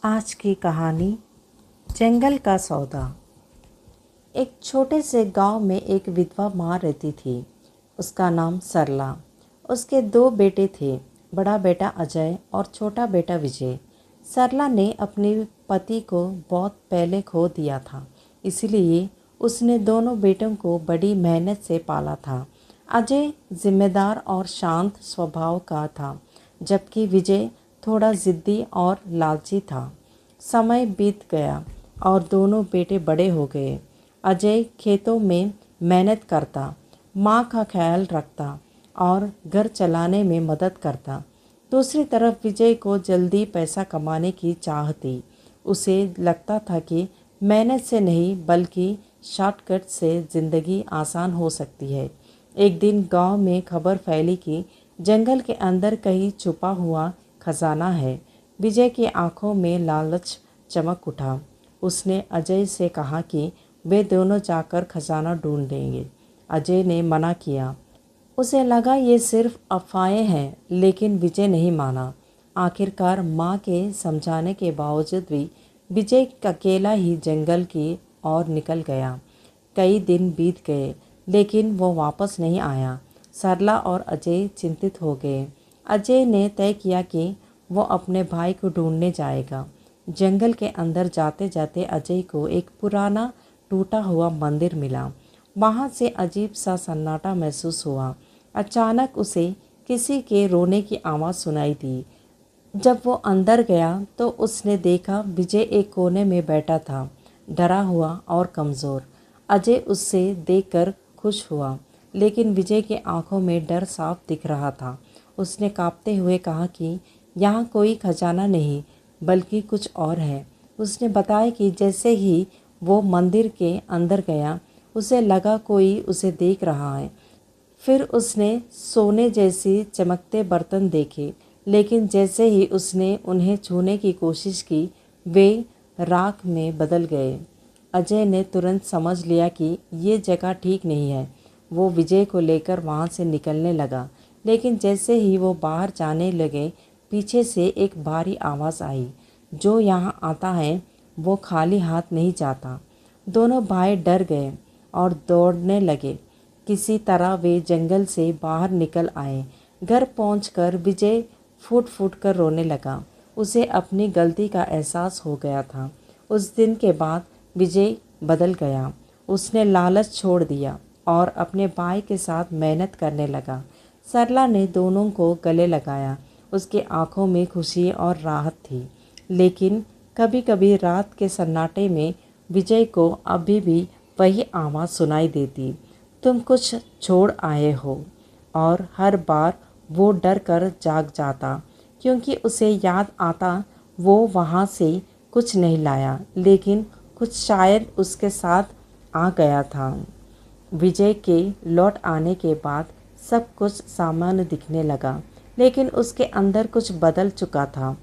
आज की कहानी जंगल का सौदा। एक छोटे से गांव में एक विधवा माँ रहती थी। उसका नाम सरला। उसके दो बेटे थे, बड़ा बेटा अजय और छोटा बेटा विजय। सरला ने अपने पति को बहुत पहले खो दिया था, इसलिए उसने दोनों बेटों को बड़ी मेहनत से पाला था। अजय जिम्मेदार और शांत स्वभाव का था, जबकि विजय थोड़ा ज़िद्दी और लालची था। समय बीत गया और दोनों बेटे बड़े हो गए। अजय खेतों में मेहनत करता, माँ का ख्याल रखता और घर चलाने में मदद करता। दूसरी तरफ विजय को जल्दी पैसा कमाने की चाह थी। उसे लगता था कि मेहनत से नहीं बल्कि शॉर्टकट से ज़िंदगी आसान हो सकती है। एक दिन गांव में खबर फैली कि जंगल के अंदर कहीं छुपा हुआ खजाना है। विजय की आंखों में लालच चमक उठा। उसने अजय से कहा कि वे दोनों जाकर खजाना ढूंढ लेंगे। अजय ने मना किया। उसे लगा ये सिर्फ अफवाहें हैं, लेकिन विजय नहीं माना। आखिरकार माँ के समझाने के बावजूद भी विजय अकेला ही जंगल की ओर निकल गया। कई दिन बीत गए, लेकिन वो वापस नहीं आया। सरला और अजय चिंतित हो गए। अजय ने तय किया कि वो अपने भाई को ढूंढने जाएगा। जंगल के अंदर जाते जाते अजय को एक पुराना टूटा हुआ मंदिर मिला। वहाँ से अजीब सा सन्नाटा महसूस हुआ। अचानक उसे किसी के रोने की आवाज़ सुनाई दी। जब वो अंदर गया तो उसने देखा विजय एक कोने में बैठा था, डरा हुआ और कमज़ोर। अजय उससे देखकर खुश हुआ, लेकिन विजय की आंखों में डर साफ दिख रहा था। उसने कांपते हुए कहा कि यहाँ कोई खजाना नहीं, बल्कि कुछ और है। उसने बताया कि जैसे ही वो मंदिर के अंदर गया, उसे लगा कोई उसे देख रहा है। फिर उसने सोने जैसी चमकते बर्तन देखे, लेकिन जैसे ही उसने उन्हें छूने की कोशिश की, वे राख में बदल गए। अजय ने तुरंत समझ लिया कि ये जगह ठीक नहीं है। वो विजय को लेकर वहाँ से निकलने लगा, लेकिन जैसे ही वो बाहर जाने लगे, पीछे से एक भारी आवाज़ आई, जो यहाँ आता है वो खाली हाथ नहीं जाता। दोनों भाई डर गए और दौड़ने लगे। किसी तरह वे जंगल से बाहर निकल आए। घर पहुंचकर विजय फूट फूट कर रोने लगा। उसे अपनी गलती का एहसास हो गया था। उस दिन के बाद विजय बदल गया। उसने लालच छोड़ दिया और अपने भाई के साथ मेहनत करने लगा। सरला ने दोनों को गले लगाया। उसकी आंखों में खुशी और राहत थी, लेकिन कभी कभी रात के सन्नाटे में विजय को अभी भी वही आवाज़ सुनाई देती, तुम कुछ छोड़ आए हो। और हर बार वो डर कर जाग जाता, क्योंकि उसे याद आता वो वहाँ से कुछ नहीं लाया, लेकिन कुछ शायद उसके साथ आ गया था। विजय के लौट आने के बाद सब कुछ सामान्य दिखने लगा, लेकिन उसके अंदर कुछ बदल चुका था।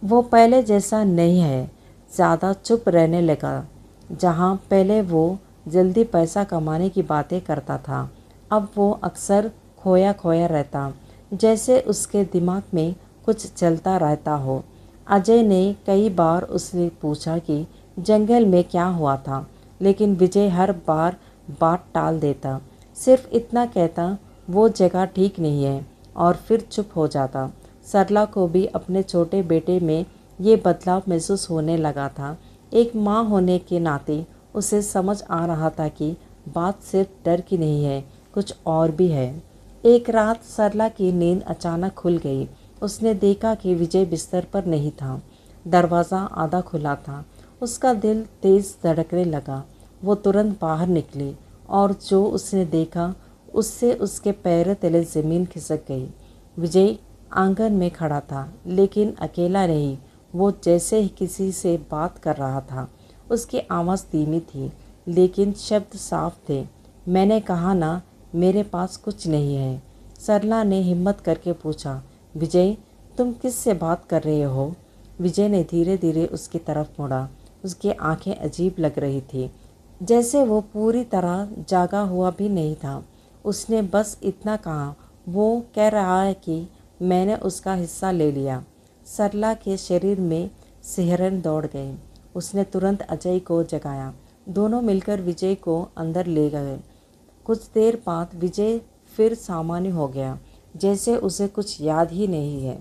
वो पहले जैसा नहीं है, ज़्यादा चुप रहने लगा। जहाँ पहले वो जल्दी पैसा कमाने की बातें करता था, अब वो अक्सर खोया खोया रहता, जैसे उसके दिमाग में कुछ चलता रहता हो। अजय ने कई बार उससे पूछा कि जंगल में क्या हुआ था, लेकिन विजय हर बार बात टाल देता। सिर्फ इतना कहता, वो जगह ठीक नहीं है, और फिर चुप हो जाता। सरला को भी अपने छोटे बेटे में ये बदलाव महसूस होने लगा था। एक माँ होने के नाते उसे समझ आ रहा था कि बात सिर्फ डर की नहीं है, कुछ और भी है। एक रात सरला की नींद अचानक खुल गई। उसने देखा कि विजय बिस्तर पर नहीं था। दरवाज़ा आधा खुला था। उसका दिल तेज़ धड़कने लगा। वो तुरंत बाहर निकली, और जो उसने देखा उससे उसके पैर तले ज़मीन खिसक गई। विजय आंगन में खड़ा था, लेकिन अकेला नहीं। वो जैसे ही किसी से बात कर रहा था। उसकी आवाज़ धीमी थी, लेकिन शब्द साफ थे। मैंने कहा ना, मेरे पास कुछ नहीं है। सरला ने हिम्मत करके पूछा, विजय, तुम किस से बात कर रहे हो? विजय ने धीरे धीरे उसकी तरफ मुड़ा। उसकी आंखें अजीब लग रही थी, जैसे वो पूरी तरह जागा हुआ भी नहीं था। उसने बस इतना कहा, वो कह रहा है कि मैंने उसका हिस्सा ले लिया। सरला के शरीर में सिहरन दौड़ गई। उसने तुरंत अजय को जगाया। दोनों मिलकर विजय को अंदर ले गए। कुछ देर बाद विजय फिर सामान्य हो गया, जैसे उसे कुछ याद ही नहीं है।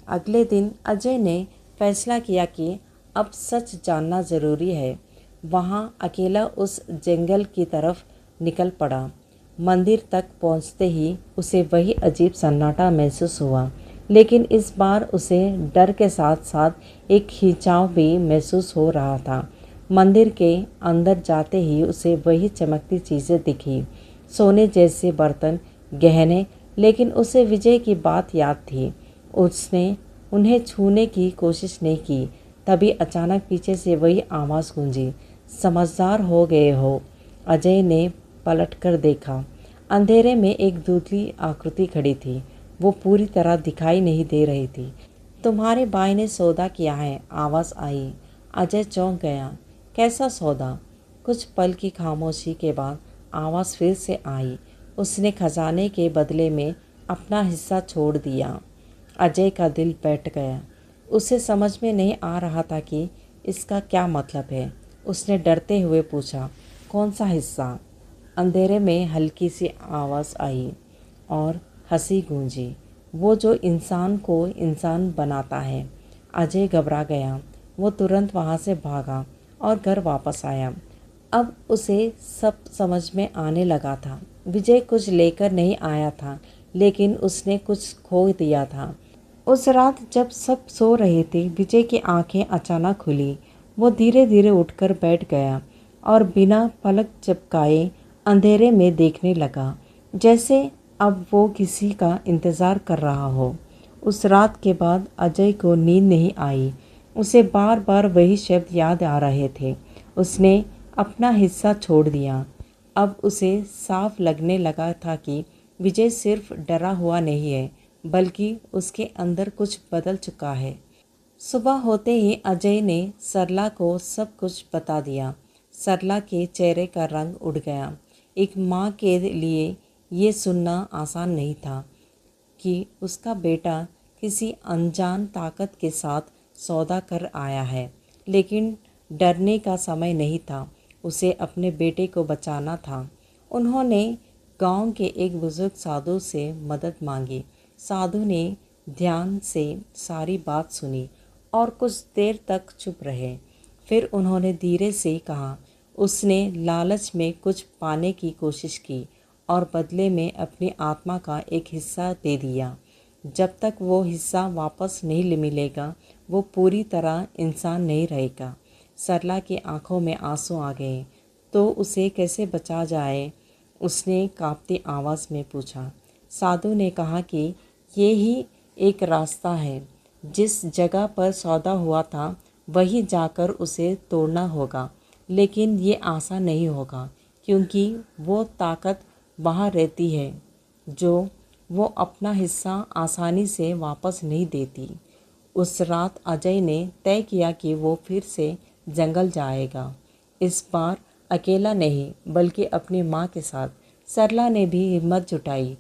अगले दिन अजय ने फैसला किया कि अब सच जानना ज़रूरी है। वहाँ अकेला उस जंगल की तरफ निकल पड़ा। मंदिर तक पहुँचते ही उसे वही अजीब सन्नाटा महसूस हुआ, लेकिन इस बार उसे डर के साथ साथ एक खिंचाव भी महसूस हो रहा था। मंदिर के अंदर जाते ही उसे वही चमकती चीज़ें दिखी, सोने जैसे बर्तन, गहने। लेकिन उसे विजय की बात याद थी। उसने उन्हें छूने की कोशिश नहीं की। तभी अचानक पीछे से वही आवाज़ गूंजी, समझदार हो गए हो। अजय ने पलटकर देखा। अंधेरे में एक धुंधली आकृति खड़ी थी। वो पूरी तरह दिखाई नहीं दे रही थी। तुम्हारे भाई ने सौदा किया है, आवाज़ आई। अजय चौंक गया। कैसा सौदा? कुछ पल की खामोशी के बाद आवाज़ फिर से आई। उसने खजाने के बदले में अपना हिस्सा छोड़ दिया। अजय का दिल बैठ गया। उसे समझ में नहीं आ रहा था कि इसका क्या मतलब है। उसने डरते हुए पूछा, कौन सा हिस्सा? अंधेरे में हल्की सी आवाज़ आई और हंसी गूंजी, वो जो इंसान को इंसान बनाता है। अजय घबरा गया। वो तुरंत वहाँ से भागा और घर वापस आया। अब उसे सब समझ में आने लगा था। विजय कुछ लेकर नहीं आया था, लेकिन उसने कुछ खो दिया था। उस रात जब सब सो रहे थे, विजय की आंखें अचानक खुली। वो धीरे धीरे उठकर बैठ गया और बिना पलक झपकाए अंधेरे में देखने लगा, जैसे अब वो किसी का इंतज़ार कर रहा हो। उस रात के बाद अजय को नींद नहीं आई। उसे बार बार वही शब्द याद आ रहे थे। उसने अपना हिस्सा छोड़ दिया। अब उसे साफ लगने लगा था कि विजय सिर्फ डरा हुआ नहीं है, बल्कि उसके अंदर कुछ बदल चुका है। सुबह होते ही अजय ने सरला को सब कुछ बता दिया। सरला के चेहरे का रंग उड़ गया। एक माँ के लिए ये सुनना आसान नहीं था कि उसका बेटा किसी अनजान ताकत के साथ सौदा कर आया है। लेकिन डरने का समय नहीं था। उसे अपने बेटे को बचाना था। उन्होंने गांव के एक बुजुर्ग साधु से मदद मांगी। साधु ने ध्यान से सारी बात सुनी और कुछ देर तक चुप रहे। फिर उन्होंने धीरे से कहा, उसने लालच में कुछ पाने की कोशिश की और बदले में अपनी आत्मा का एक हिस्सा दे दिया। जब तक वो हिस्सा वापस नहीं मिलेगा, वो पूरी तरह इंसान नहीं रहेगा। सरला की आंखों में आंसू आ गए। तो उसे कैसे बचा जाए? उसने कांपती आवाज़ में पूछा। साधु ने कहा कि ये ही एक रास्ता है। जिस जगह पर सौदा हुआ था वहीं जाकर उसे तोड़ना होगा। लेकिन ये आसान नहीं होगा, क्योंकि वो ताकत वहाँ रहती है जो वो अपना हिस्सा आसानी से वापस नहीं देती। उस रात अजय ने तय किया कि वो फिर से जंगल जाएगा। इस बार अकेला नहीं, बल्कि अपनी माँ के साथ। सरला ने भी हिम्मत जुटाई।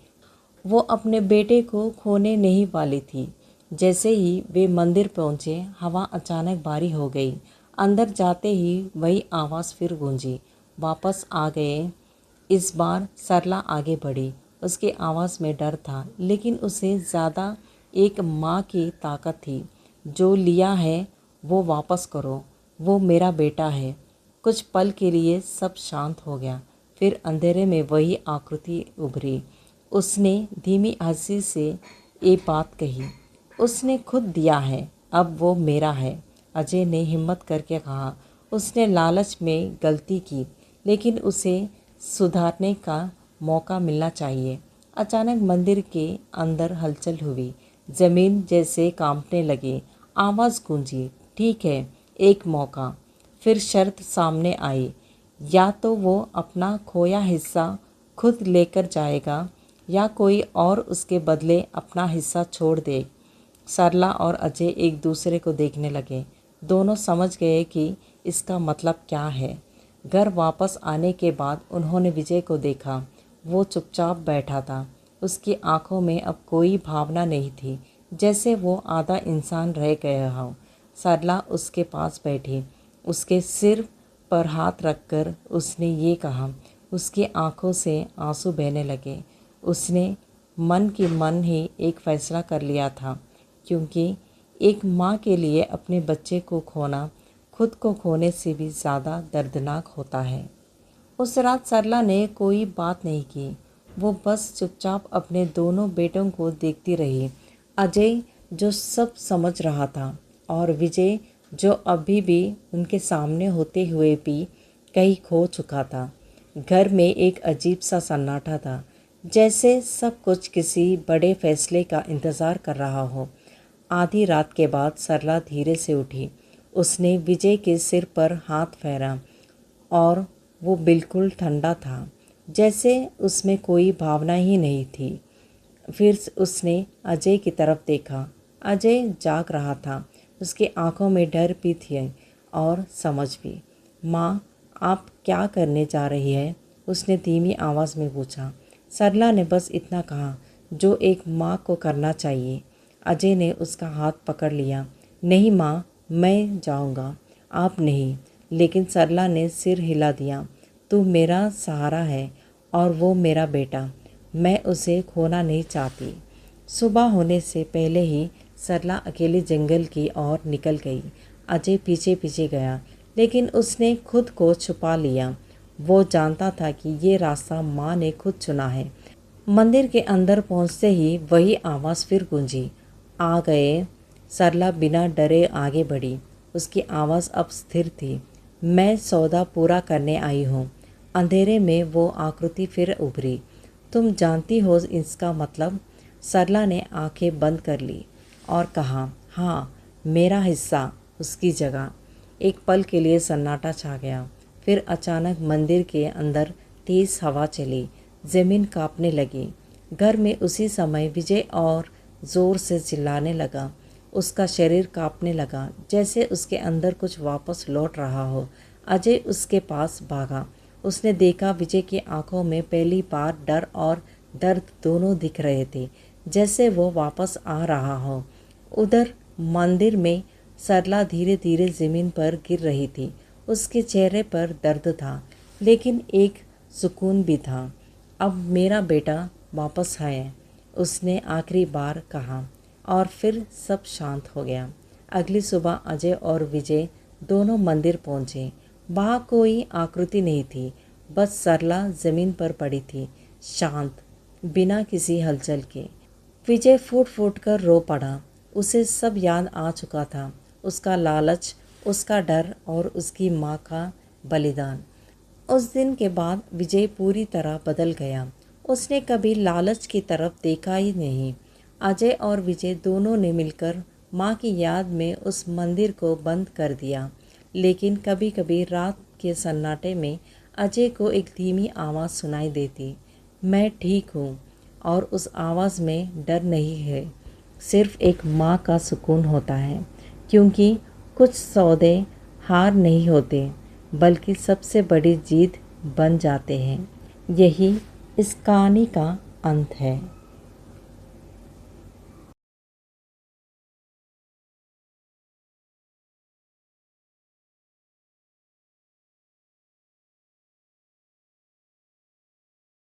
वो अपने बेटे को खोने नहीं वाली थी। जैसे ही वे मंदिर पहुँचे, हवा अचानक भारी हो गई। अंदर जाते ही वही आवाज़ फिर गूंजी, वापस आ गए। इस बार सरला आगे बढ़ी। उसकी आवाज़ में डर था, लेकिन उसे ज़्यादा एक माँ की ताकत थी। जो लिया है वो वापस करो, वो मेरा बेटा है। कुछ पल के लिए सब शांत हो गया। फिर अंधेरे में वही आकृति उभरी। उसने धीमी हंसी से ये बात कही, उसने खुद दिया है, अब वो मेरा है। अजय ने हिम्मत करके कहा, उसने लालच में गलती की, लेकिन उसे सुधारने का मौका मिलना चाहिए। अचानक मंदिर के अंदर हलचल हुई। ज़मीन जैसे कांपने लगी। आवाज़ गूंजी, ठीक है, एक मौका। फिर शर्त सामने आई, या तो वो अपना खोया हिस्सा खुद लेकर जाएगा, या कोई और उसके बदले अपना हिस्सा छोड़ दे। सरला और अजय एक दूसरे को देखने लगे। दोनों समझ गए कि इसका मतलब क्या है। घर वापस आने के बाद उन्होंने विजय को देखा। वो चुपचाप बैठा था। उसकी आंखों में अब कोई भावना नहीं थी, जैसे वो आधा इंसान रह गया हो। सरला उसके पास बैठी। उसके सिर पर हाथ रखकर उसने ये कहा। उसकी आंखों से आंसू बहने लगे। उसने मन की मन ही एक फ़ैसला कर लिया था, क्योंकि एक माँ के लिए अपने बच्चे को खोना खुद को खोने से भी ज़्यादा दर्दनाक होता है। उस रात सरला ने कोई बात नहीं की। वो बस चुपचाप अपने दोनों बेटों को देखती रही। अजय जो सब समझ रहा था और विजय जो अभी भी उनके सामने होते हुए भी कहीं खो चुका था। घर में एक अजीब सा सन्नाटा था, जैसे सब कुछ किसी बड़े फैसले का इंतज़ार कर रहा हो। आधी रात के बाद सरला धीरे से उठी। उसने विजय के सिर पर हाथ फेरा और वो बिल्कुल ठंडा था, जैसे उसमें कोई भावना ही नहीं थी। फिर उसने अजय की तरफ देखा। अजय जाग रहा था। उसकी आंखों में डर भी थी और समझ भी। माँ, आप क्या करने जा रही है? उसने धीमी आवाज़ में पूछा। सरला ने बस इतना कहा जो एक माँ को करना चाहिए। अजय ने उसका हाथ पकड़ लिया। नहीं माँ, मैं जाऊँगा। आप नहीं। लेकिन सरला ने सिर हिला दिया। तू मेरा सहारा है और वो मेरा बेटा। मैं उसे खोना नहीं चाहती। सुबह होने से पहले ही सरला अकेले जंगल की ओर निकल गई। अजय पीछे पीछे गया, लेकिन उसने खुद को छुपा लिया। वो जानता था कि ये रास्ता माँ ने खुद चुना है। मंदिर के अंदर पहुँचते ही वही आवाज़ फिर गूंजी। आ गए। सरला बिना डरे आगे बढ़ी। उसकी आवाज़ अब स्थिर थी। मैं सौदा पूरा करने आई हूँ। अंधेरे में वो आकृति फिर उभरी। तुम जानती हो इसका मतलब? सरला ने आंखें बंद कर ली और कहा, हाँ, मेरा हिस्सा। उसकी जगह। एक पल के लिए सन्नाटा छा गया। फिर अचानक मंदिर के अंदर तेज हवा चली। ज़मीन कांपने लगी। घर में उसी समय विजय और ज़ोर से चिल्लाने लगा। उसका शरीर कांपने लगा, जैसे उसके अंदर कुछ वापस लौट रहा हो। अजय उसके पास भागा। उसने देखा विजय की आंखों में पहली बार डर और दर्द दोनों दिख रहे थे, जैसे वो वापस आ रहा हो। उधर मंदिर में सरला धीरे धीरे ज़मीन पर गिर रही थी। उसके चेहरे पर दर्द था, लेकिन एक सुकून भी था। अब मेरा बेटा वापस है, उसने आखिरी बार कहा और फिर सब शांत हो गया। अगली सुबह अजय और विजय दोनों मंदिर पहुंचे। वहाँ कोई आकृति नहीं थी, बस सरला ज़मीन पर पड़ी थी, शांत, बिना किसी हलचल के। विजय फूट फूट कर रो पड़ा। उसे सब याद आ चुका था। उसका लालच, उसका डर और उसकी माँ का बलिदान। उस दिन के बाद विजय पूरी तरह बदल गया। उसने कभी लालच की तरफ देखा ही नहीं। अजय और विजय दोनों ने मिलकर माँ की याद में उस मंदिर को बंद कर दिया। लेकिन कभी कभी रात के सन्नाटे में अजय को एक धीमी आवाज़ सुनाई देती, मैं ठीक हूँ। और उस आवाज़ में डर नहीं है, सिर्फ एक माँ का सुकून होता है। क्योंकि कुछ सौदे हार नहीं होते, बल्कि सबसे बड़ी जीत बन जाते हैं। यही इस कहानी का अंत है।